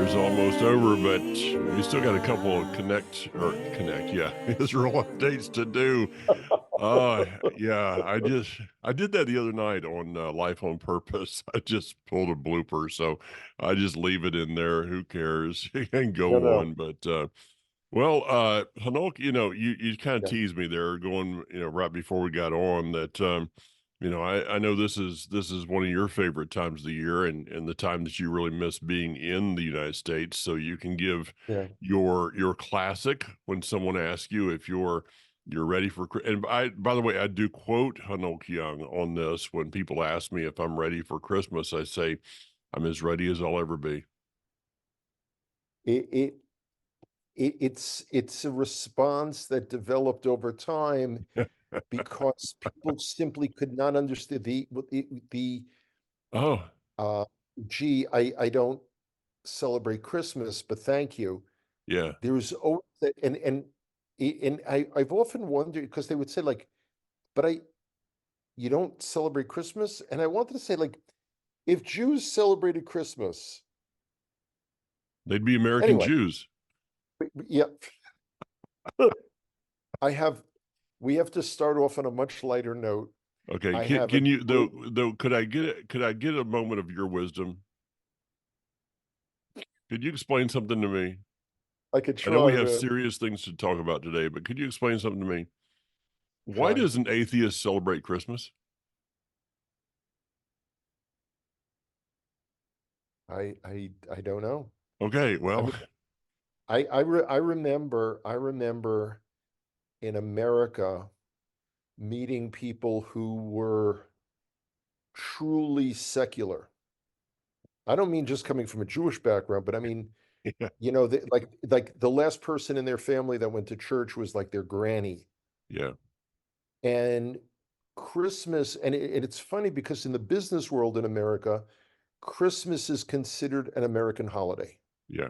year's almost over, but we still got a couple of Israel updates to do. Yeah, I did that the other night on Life on Purpose. I just pulled a blooper, so I just leave it in there. Who cares? And No, go no. on. But Hanok, you kind of Yeah. teased me there, going, right before we got on that. I know this is one of your favorite times of the year, and the time that you really miss being in the United States. So you can give Yeah. your classic when someone asks you if you're ready for. And by the way, I do quote Hanok Young on this when people ask me if I'm ready for Christmas. I say I'm as ready as I'll ever be. It, it, it's a response that developed over time because people simply could not understand the Oh, uh gee, I don't celebrate Christmas, but thank you. yeah. There's always that, I've often wondered because they would say like, but you don't celebrate Christmas? And I wanted to say, like, if Jews celebrated Christmas, They'd be American anyway, Jews. yeah, I have, we have to start off on a much lighter note. Okay, I can have can an, you though could I get a moment of your wisdom? Could you explain something to me? I could I know we try, have man, serious things to talk about today, but could you explain something to me? Why try. does an atheist celebrate Christmas? I don't know. Okay, I well, mean, I remember in America meeting people who were truly secular. I don't mean just coming from a Jewish background, but I mean, yeah, like the last person in their family that went to church was like their granny. yeah, And Christmas, and it's funny because in the business world in America, Christmas is considered an American holiday. yeah.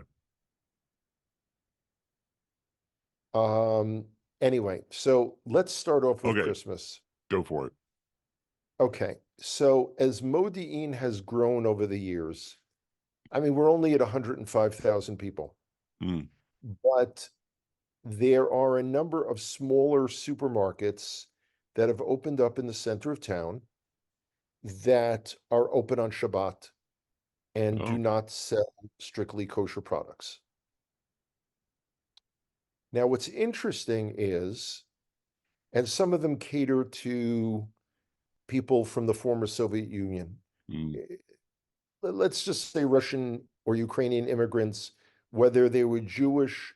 Um, anyway, so let's start off with Okay, Christmas. go for it. Okay, so as Modi'in has grown over the years, I mean, we're only at 105,000 people, Mm. but there are a number of smaller supermarkets that have opened up in the center of town that are open on Shabbat and do Oh, not sell strictly kosher products. Now, what's interesting is, and some of them cater to people from the former Soviet Union. mm. Eh, Let's just say Russian or Ukrainian immigrants, whether they were Jewish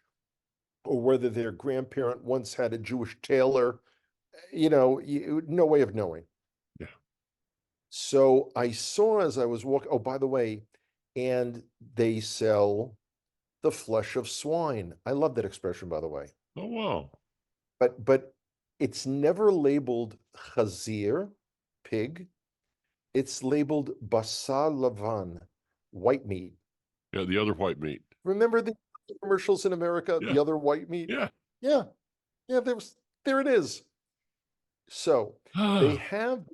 or whether their grandparent once had a Jewish tailor, no way of knowing. Yeah. So I saw as I was walking, oh, by the way, and they sell the flesh of swine. I love that expression, by the way. Oh, wow. But it's never labeled chazir, pig. It's labeled basar lavan, white meat. Yeah, the other white meat. Remember the commercials in America, Yeah, the other white meat? yeah. Yeah, yeah, there it is. So they have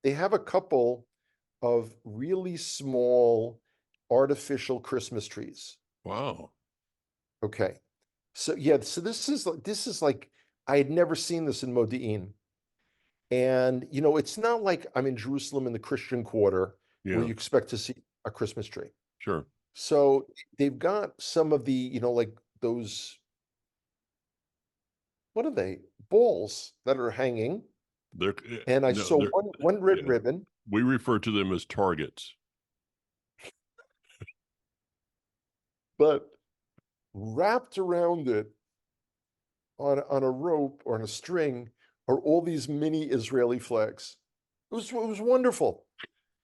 they have a couple of really small artificial Christmas trees. Wow. Okay. So yeah, so this is like I had never seen this in Modi'in. And it's not like I'm in Jerusalem in the Christian quarter where Yeah, you expect to see a Christmas tree. sure. So they've got some of the, like those, what are they? Balls that are hanging. They're And I no, saw they're one red yeah. ribbon, We refer to them as targets. but wrapped around it on a rope or on a string are all these mini Israeli flags. It was wonderful.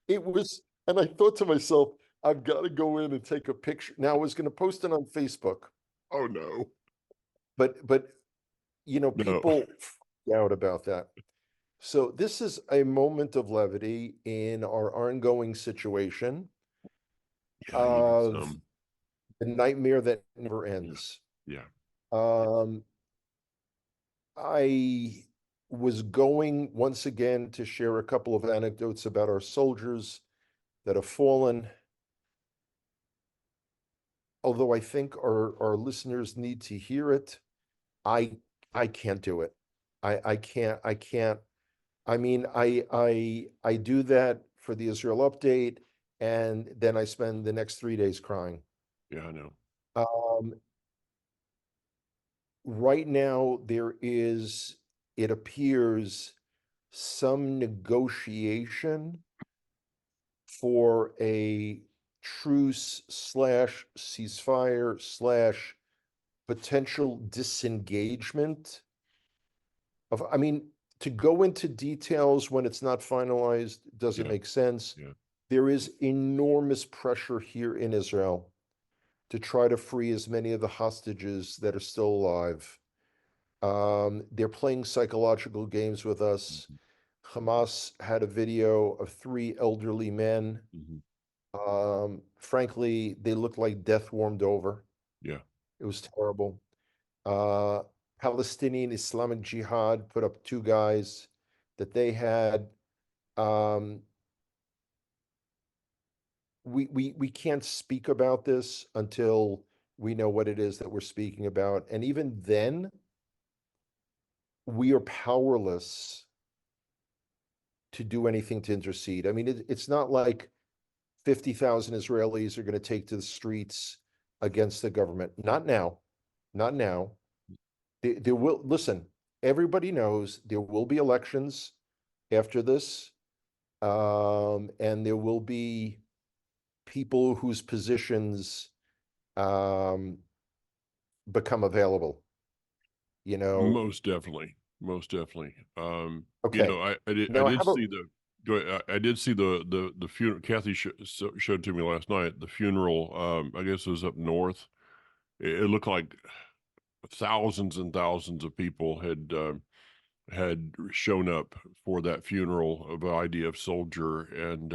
It was, and I thought to myself, I've got to go in and take a picture. Now I was going to post it on Facebook, Oh no. but No. people freak out about that. So this is a moment of levity in our ongoing situation Yeah, I needed of some. the nightmare that never Yeah. ends. Yeah. Um, I was going once again to share a couple of anecdotes about our soldiers that have fallen. although I think our listeners need to hear it, I I can't do it. I can't. I mean, I do that for the Israel update, and then I spend the next 3 days crying. Yeah, I know. Um, right now, there is, it appears, some negotiation for a truce slash ceasefire slash potential disengagement of, I mean, to go into details when it's not finalized doesn't Yeah, make sense. yeah. There is enormous pressure here in Israel to try to free as many of the hostages that are still alive. They're playing psychological games with us. Mhm, Hamas had a video of three elderly men. mhm. Frankly, they looked like death warmed over. Yeah. It was terrible. Uh, Palestinian Islamic Jihad put up two guys that they had. Um, we can't speak about this until we know what it is that we're speaking about. And even then, we are powerless to do anything to intercede. I mean, it's not like 50,000 Israelis are going to take to the streets against the government. Not now. Not now. There will, listen, everybody knows there will be elections after this, and there will be people whose positions um, become available. You know, Most definitely. Most definitely. okay. I Now, how did about, see the go ahead. I did see the funeral. Kathy showed to me last night the funeral. I guess it was up north. It looked like thousands and thousands of people had shown up for that funeral of an IDF soldier, and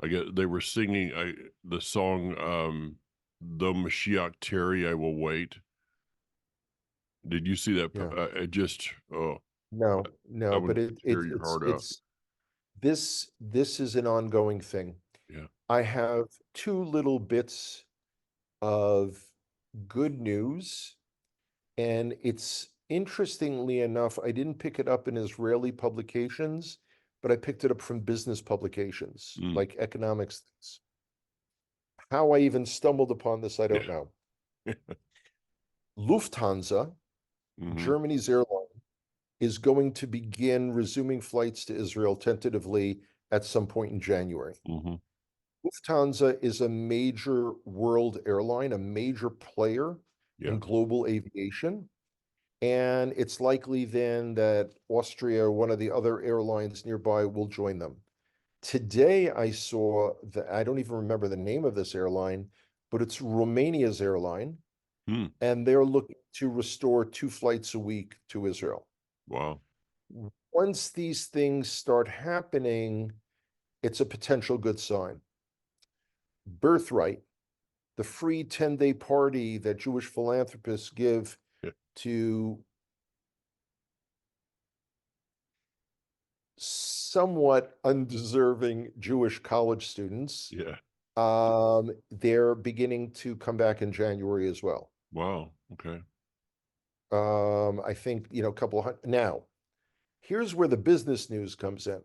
I guess they were singing the song "Though Mashiach tarry, I will wait." Did you see that? yeah, It just no, that no, but would tear your heart out. this is an ongoing thing. Yeah. I have two little bits of good news, and it's interestingly enough, I didn't pick it up in Israeli publications, but I picked it up from business publications Mm. like economics things. How I even stumbled upon this, I don't Yeah. know. Lufthansa, Hmm. Germany's airline, is going to begin resuming flights to Israel tentatively at some point in January. Hmm. Lufthansa is a major world airline, a major player Yeah. in global aviation. And it's likely then that Austria or one of the other airlines nearby will join them. Today, I saw that I don't even remember the name of this airline, but it's Romania's airline, Hmm. and they're looking to restore two flights a week to Israel. Wow. Once these things start happening, it's a potential good sign. Birthright, the free 10-day party that Jewish philanthropists give Yeah. to somewhat undeserving Jewish college students, Yeah. they're beginning to come back in January as well. Wow. Okay. I think, a couple of hundred. Now, here's where the business news comes in.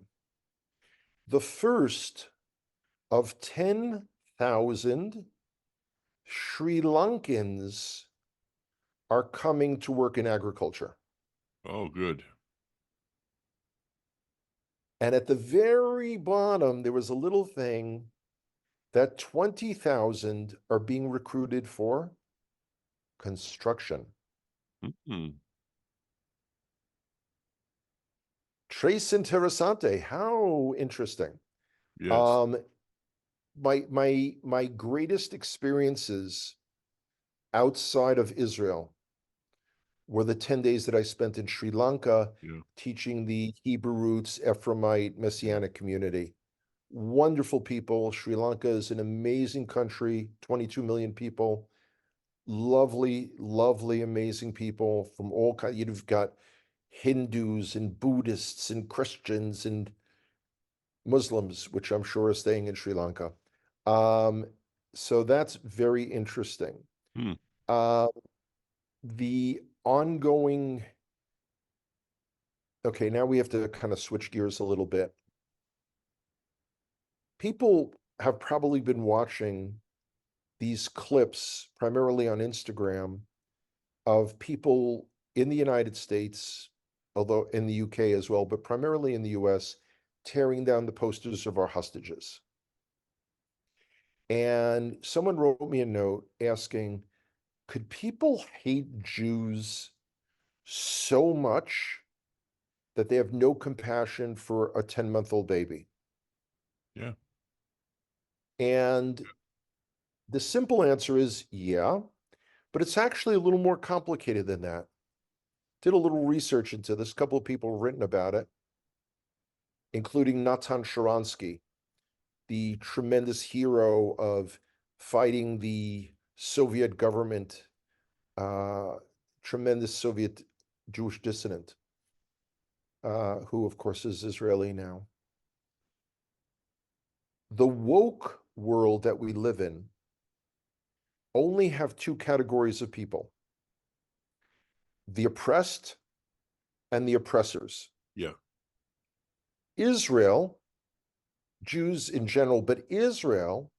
The first of 10,000 Sri Lankans are coming to work in agriculture. Oh, good. And at the very bottom, there was a little thing that 20,000 are being recruited for construction. Hmm. Trace interessante. How interesting. Yes. Um, my greatest experiences outside of Israel were the 10 days that I spent in Sri Lanka Yeah. teaching the Hebrew roots Ephraimite Yeah. Messianic community. Wonderful people. Sri Lanka is an amazing country, 22 million people. Lovely, lovely, amazing people from all kinds. You've got Hindus and Buddhists and Christians and Muslims, which I'm sure are staying in Sri Lanka. Um, So that's very interesting. Hmm. Uh, the ongoing, okay, now we have to kind of switch gears a little bit. People have probably been watching these clips, primarily on Instagram, of people in the United States, although in the UK as well, but primarily in the US, tearing down the posters of our hostages. And someone wrote me a note asking, could people hate Jews so much that they have no compassion for a 10-month-old baby? Yeah. And the simple answer is yeah, but it's actually a little more complicated than that. Did a little research into this. A couple of people have written about it, including Natan Sharansky, the tremendous hero of fighting the Soviet government, uh, tremendous Soviet Jewish dissident, who, of course, is Israeli now. The woke world that we live in only have two categories of people: the oppressed and the oppressors. Yeah. Israel, Jews in general, but Israel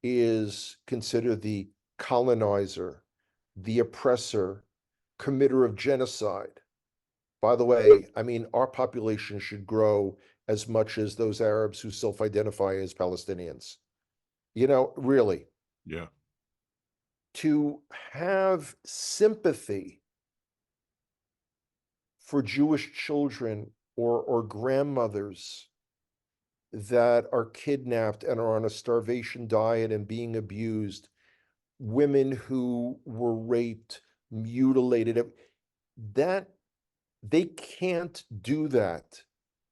is considered the colonizer, the oppressor, committer of genocide. By the way, I mean, our population should grow as much as those Arabs who self-identify as Palestinians. You know, really, Yeah. to have sympathy for Jewish children or grandmothers that are kidnapped and are on a starvation diet and being abused, women who were raped, mutilated, that they can't do that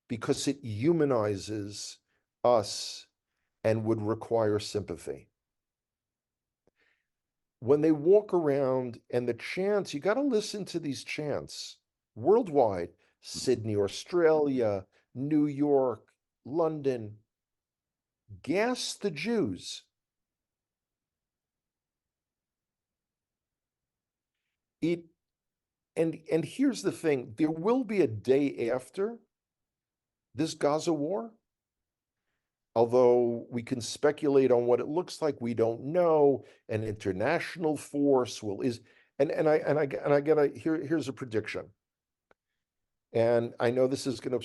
because it humanizes us and would require sympathy. When they walk around and the chants, you got to listen to these chants worldwide: Mhm. Sydney, Australia, New York, London, gas the Jews. It and here's the thing, there will be a day after this Gaza war. Although we can speculate on what it looks like, we don't know. An international force will is and I gotta here's a prediction. And I know this is going to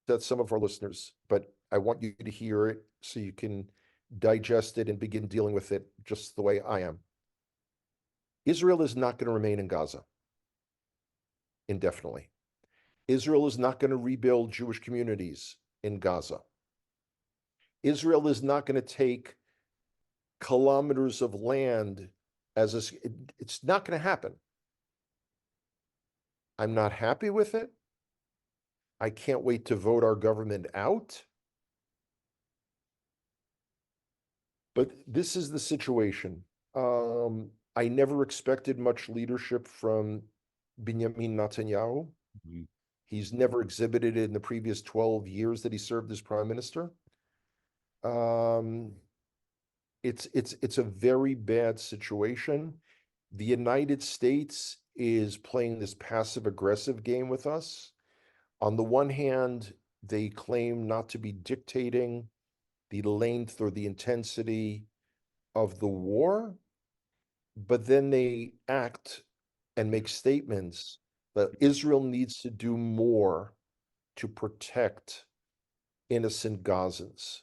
upset some of our listeners, but I want you to hear it so you can digest it and begin dealing with it just the way I am. Israel is not going to remain in Gaza indefinitely. Israel is not going to rebuild Jewish communities in Gaza. Israel is not going to take kilometers of land as it's not going to happen. I'm not happy with it. I can't wait to vote our government out. But this is the situation. I never expected much leadership from Benjamin Netanyahu. Mhm. He's never exhibited it in the previous 12 years that he served as prime minister. Um, it's a very bad situation. The United States is playing this passive aggressive game with us. On the one hand, they claim not to be dictating the length or the intensity of the war, but then they act and make statements that Israel needs to do more to protect innocent Gazans.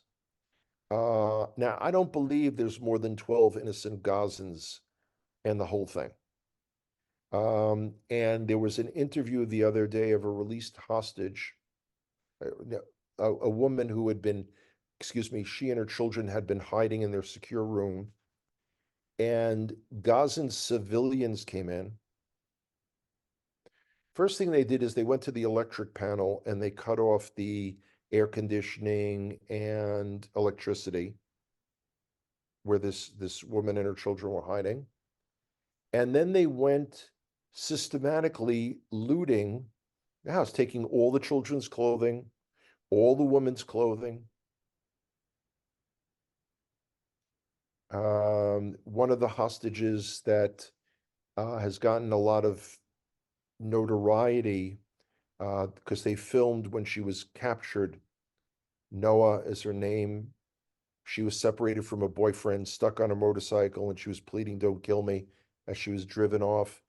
Now, I don't believe there's more than 12 innocent Gazans in the whole thing. And there was an interview the other day of a released hostage, a woman who had been, excuse me, she and her children had been hiding in their secure room. And Gazan civilians came in. First thing they did is they went to the electric panel and they cut off the air conditioning and electricity where this woman and her children were hiding. And then they went systematically looting the house, taking all the children's clothing, all the women's clothing. One of the hostages that has gotten a lot of notoriety because they filmed when she was captured. Noah is her name. She was separated from a boyfriend, stuck on a motorcycle, and she was pleading, "Don't kill me," as she was driven off.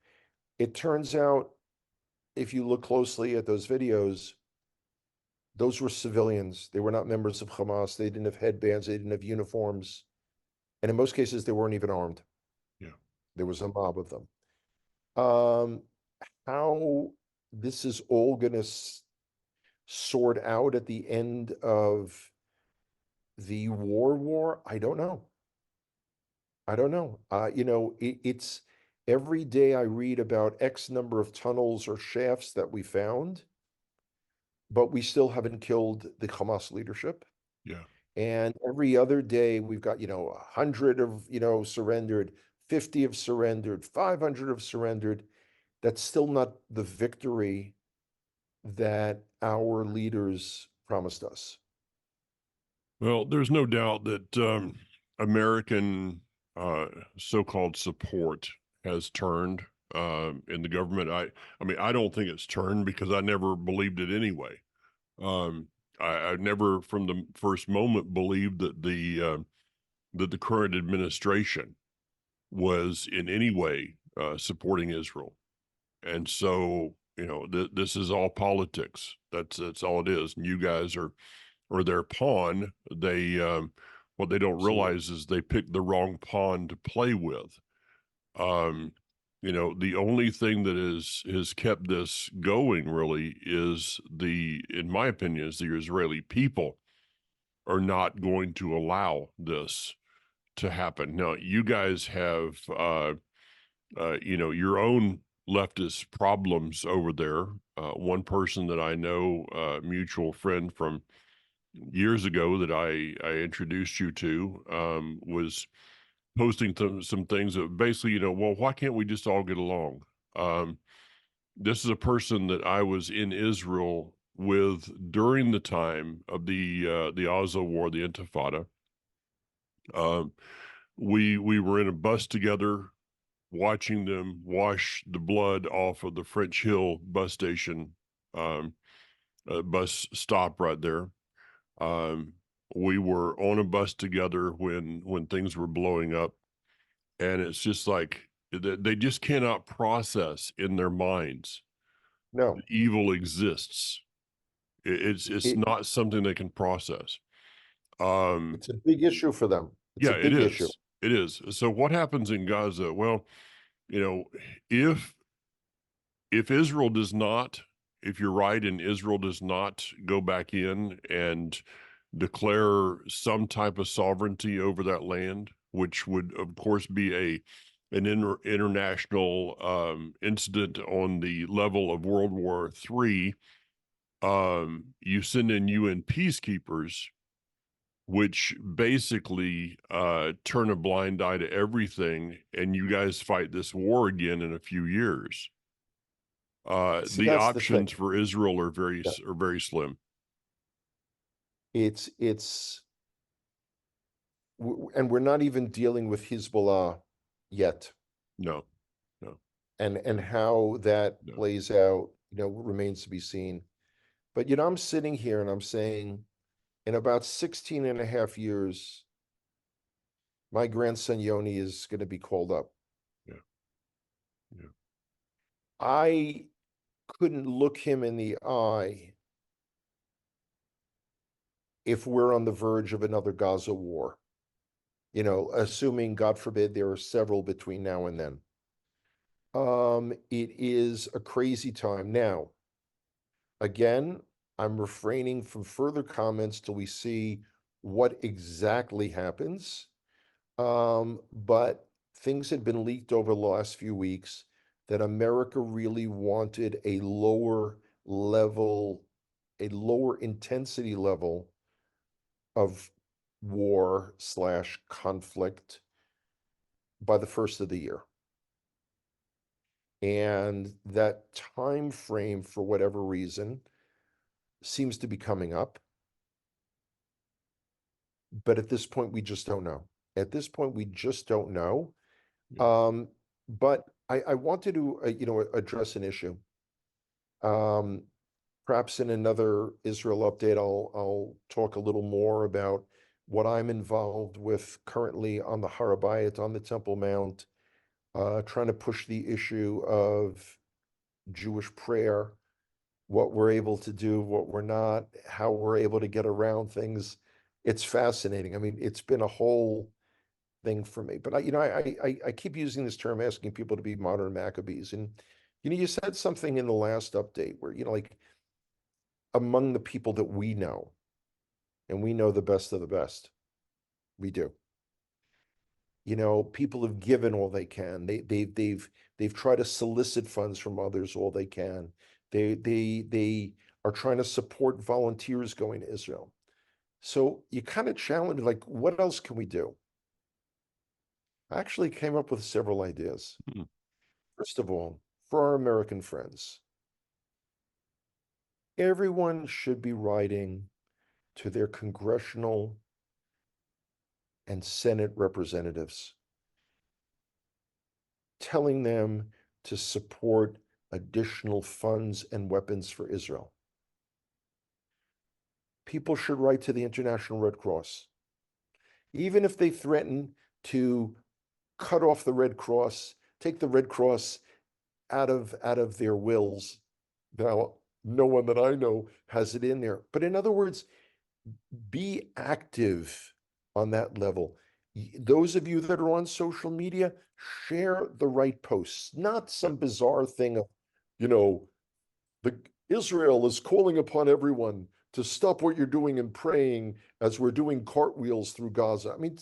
It turns out, if you look closely at those videos, those were civilians. They were not members of Hamas. They didn't have headbands. They didn't have uniforms. And in most cases, they weren't even armed. Yeah. There was a mob of them. Um, how this is all going to sort out at the end of the war, I don't know. I don't know. It's every day I read about X number of tunnels or shafts that we found, but we still haven't killed the Hamas leadership. Yeah. And every other day we've got, 100 of, surrendered, 50 have surrendered, 500 have surrendered. That's still not the victory that our leaders promised us. Well, there's no doubt that American uh, so-called support has turned in the government. I mean, I don't think it's turned because I never believed it anyway. Um, I never, from the first moment, believed that the current administration was in any way supporting Israel. And so, this is all politics. That's all it is. And you guys are or their pawn. What they don't Absolutely. realize is they picked the wrong pawn to play with. Um, the only thing that has kept this going really is in my opinion, is the Israeli people are not going to allow this to happen. Now, you guys have, your own leftist problems over there. One person that I know, mutual friend from years ago that I introduced you to, was posting some things that basically, well, why can't we just all get along? Um, this is a person that I was in Israel with during the time of the Gaza war, the Intifada. Um, we were in a bus together, watching them wash the blood off of the French Hill bus station, um, bus stop right there. Um, we were on a bus together when things were blowing up, and it's just like they just cannot process in their minds that No, evil exists. It's it, not something they can process. Um, it's a big issue for them. It's yeah, a it big issue. is. It is. So what happens in Gaza? Well, you know, if Israel does not, if you're right, and Israel does not go back in and declare some type of sovereignty over that land, which would, of course, be an international incident on the level of World War III. You send in UN peacekeepers, which basically turn a blind eye to everything, and you guys fight this war again in a few years. See, The that's the options thing. for Israel Yeah. are very slim. It's and we're not even dealing with Hezbollah yet, No, no, and how that no. plays out, remains to be seen. But I'm sitting here and I'm saying, in about 16 and a half years, my grandson Yoni is going to be called up. Yeah, yeah, I couldn't look him in the eye if we're on the verge of another Gaza war, assuming, God forbid, there are several between now and then. It is a crazy time. Now, again, I'm refraining from further comments till we see what exactly happens. But things had been leaked over the last few weeks that America really wanted a lower intensity level of war/conflict by the first of the year. And that time frame, for whatever reason, seems to be coming up. But at this point, we just don't know. At this point, we just don't know. Yeah. Um, but I wanted to, address an issue. Um, Perhaps in another Israel update, I'll talk a little more about what I'm involved with currently on the Har HaBayit, on the Temple Mount, trying to push the issue of Jewish prayer, what we're able to do, what we're not, how we're able to get around things. It's fascinating. I mean, it's been a whole thing for me. But I keep using this term, asking people to be modern Maccabees. And you said something in the last update where, like among the people that we know, and we know the best of the best. We do. People have given all they can. They've tried to solicit funds from others all they can. They are trying to support volunteers going to Israel. So you kind of challenge, like, what else can we do? I actually came up with several ideas. Mm. First of all, for our American friends, everyone should be writing to their congressional and Senate representatives, telling them to support additional funds and weapons for Israel. People should write to the International Red Cross. Even if they threaten to cut off the Red Cross, take the Red Cross out of their wills. Now, no one that I know has it in there. But in other words, be active on that level. Those of you that are on social media, share the right posts, not Yeah. some bizarre thing of, you know, the Israel is calling upon everyone to stop what you're doing and praying as we're doing cartwheels through Gaza. I mean,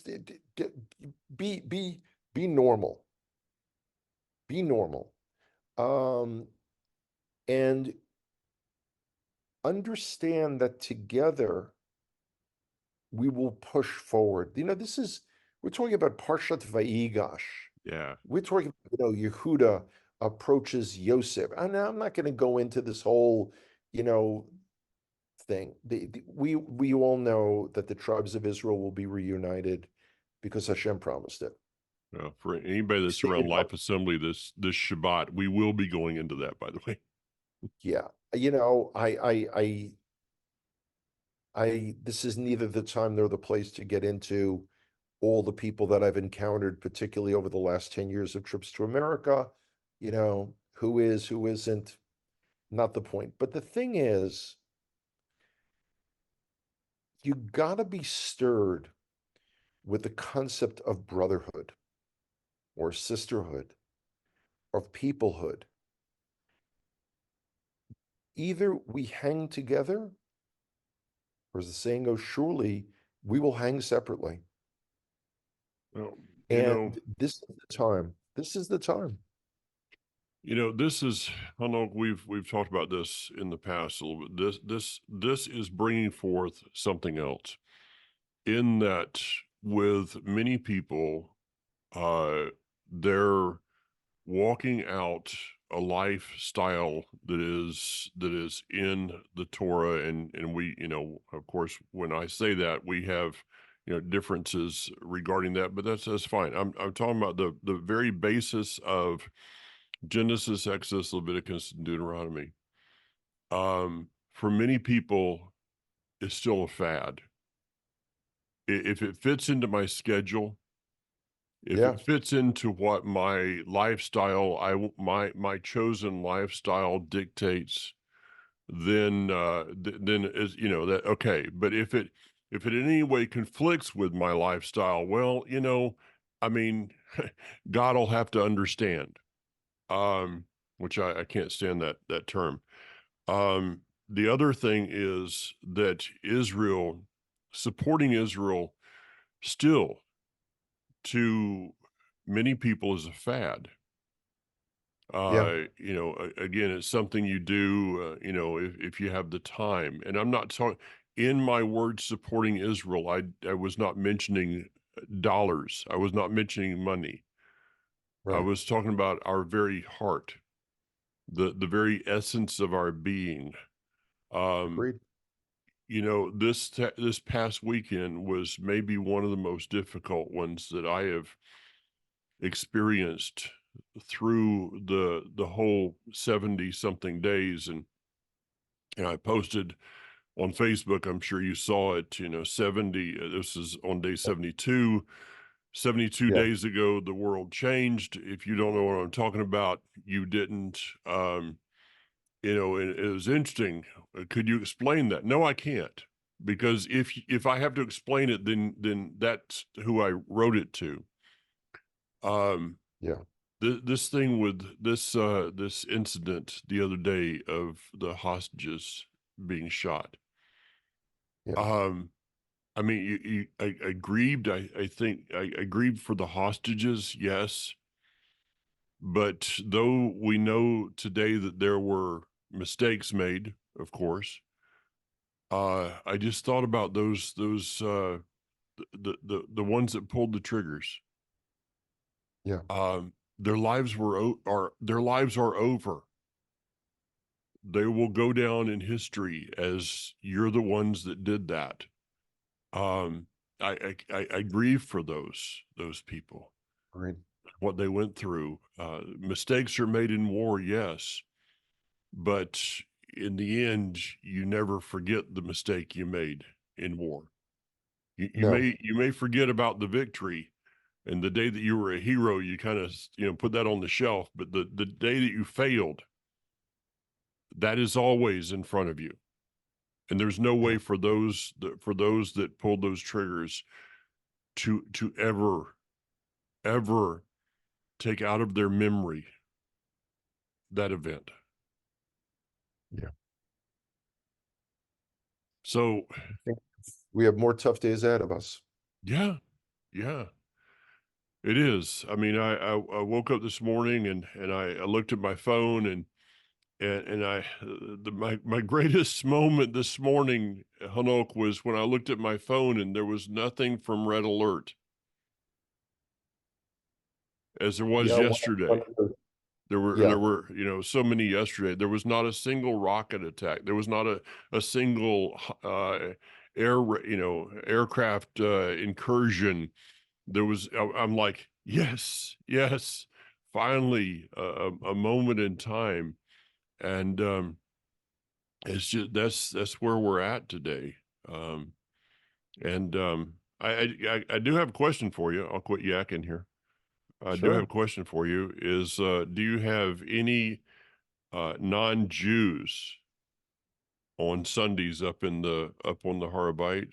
be be be normal. Be normal. Um, and understand that together we will push forward. We're talking about Parshat Vayigash. Yeah. We're talking, Yehuda approaches Yosef. And I'm not going to go into this whole, you know, thing. We all know that the tribes of Israel will be reunited because Hashem promised it. For anybody that's around Stated Life Assembly this Shabbat, we will be going into that, by the way. Yeah. This is neither the time nor the place to get into all the people that I've encountered, particularly over the last 10 years of trips to America, who is, who isn't, not the point. But the thing is, you gotta be stirred with the concept of brotherhood or sisterhood, of peoplehood. Either we hang together, or as the saying goes, surely we will hang separately. Well, And this is the time. This is the time. this is, I know we've talked about this in the past a little bit. This is bringing forth something else in that with many people, they're walking out a lifestyle that is in the Torah, and we, of course, when I say that, we have differences regarding that, but that's fine. I'm talking about the very basis of Genesis, Exodus, Leviticus, and Deuteronomy. For many people, it's still a fad. If it fits into my schedule, if Yeah, it fits into what my lifestyle, my chosen lifestyle dictates, then is that okay. But if it in any way conflicts with my lifestyle, well, I mean, God will have to understand. Um, which I can't stand that term. Um, the other thing is that supporting Israel still to many people is a fad. yeah, Again, it's something you do, if you have the time. And I'm not talking in my words supporting Israel. I was not mentioning dollars. I was not mentioning money. I right. was talking about our very heart, the very essence of our being. Um, Agreed. this past weekend was maybe one of the most difficult ones that I have experienced through the whole 70 something days. And I posted on Facebook, I'm sure you saw it, 70, this is on day 72. 72 Yeah, days ago, the world changed. If you don't know what I'm talking about, you didn't. And it was interesting. Could you explain that? No, I can't, because if I have to explain it, then that's who I wrote it to. Um, yeah, this thing with this incident the other day of the hostages being shot. yeah. Um, I mean, I grieved. I think I grieved for the hostages, yes. But though we know today that there were mistakes made, of course, I just thought about those the ones that pulled the triggers. Yeah, Their lives their lives are over. They will go down in history as you're the ones that did that. Um, I grieve for those people, great. what they went through. Mistakes are made in war, yes, but in the end, you never forget the mistake you made in war. No, You may forget about the victory and the day that you were a hero. You kind of put that on the shelf, but the day that you failed, that is always in front of you. And there's no way yeah, for those that pulled those triggers to ever take out of their memory that event. yeah. So I think we have more tough days ahead of us. yeah, yeah, it is. I mean, I woke up this morning and I looked at my phone and my greatest moment this morning, Hanok, was when I looked at my phone and there was nothing from Red Alert as there was Yeah, one yesterday. of the, There yeah, were, so many yesterday. There was not a single rocket attack. There was not a single aircraft incursion. There was. I'm like, yes, yes, finally a moment in time, and it's just that's where we're at today. Um, and I do have a question for you. I'll quit yakking here. I do have a sure. question for you. Is do you have any non-Jews on Sundays up on the Harabite?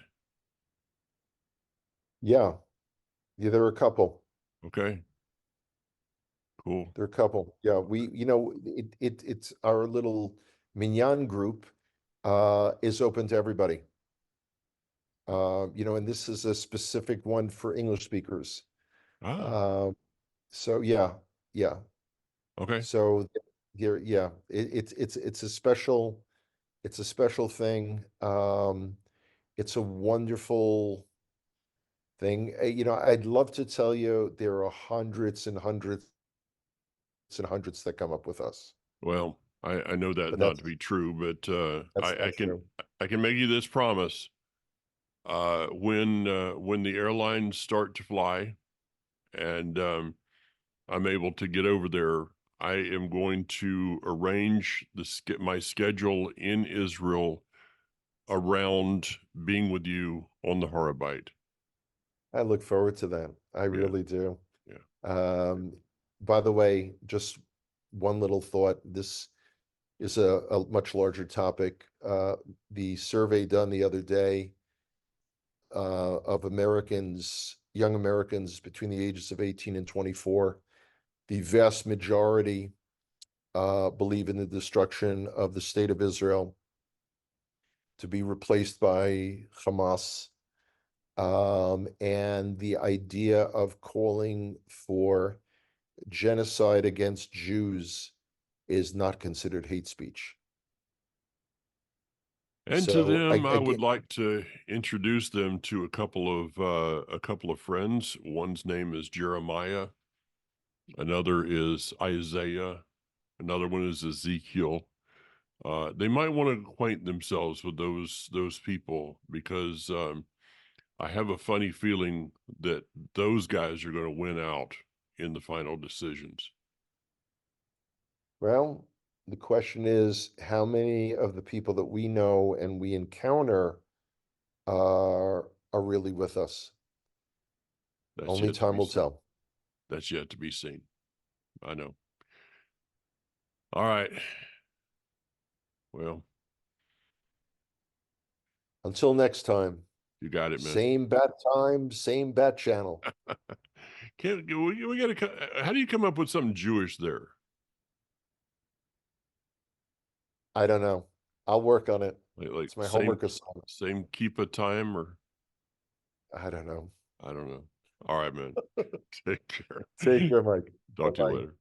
Yeah, yeah, there are a couple. Okay, cool. There are a couple. Yeah, it's our little minyan group is open to everybody. And this is a specific one for English speakers. Ah, Uh, so yeah, yeah. okay. So here, yeah, it's a special thing. It's a wonderful thing. I'd love to tell you there are hundreds and hundreds and hundreds that come up with us, Well, I know that but not to be true, but that's not true. I can make you this promise. When the airlines start to fly and I'm able to get over there, I am going to arrange my schedule in Israel around being with you on the Harabite. I look forward to that. I Yeah, really do. yeah. Um, by the way, just one little thought. This is a much larger topic. The survey done the other day of Americans, young Americans between the ages of 18 and 24, the vast majority believe in the destruction of the state of Israel to be replaced by Hamas. And the idea of calling for genocide against Jews is not considered hate speech. And to So them, I would again, like to introduce them to a couple of friends. One's name is Jeremiah, another is Isaiah, another one is Ezekiel. They might want to acquaint themselves with those people because I have a funny feeling that those guys are going to win out in the final decisions. Well, the question is, how many of the people that we know and we encounter are really with us? That's Only yet to time be will seen. tell. That's yet to be seen. I know. All right. Well, Until next time, you got it, man. same bat time, same bat channel. Can't we got to? How do you come up with something Jewish there? I don't know. I'll work on it. Like It's my same homework assignment. same keep a time or I don't know. I don't know. All right, man. Take care. Take care, Mike. Talk to you Bye-bye. later.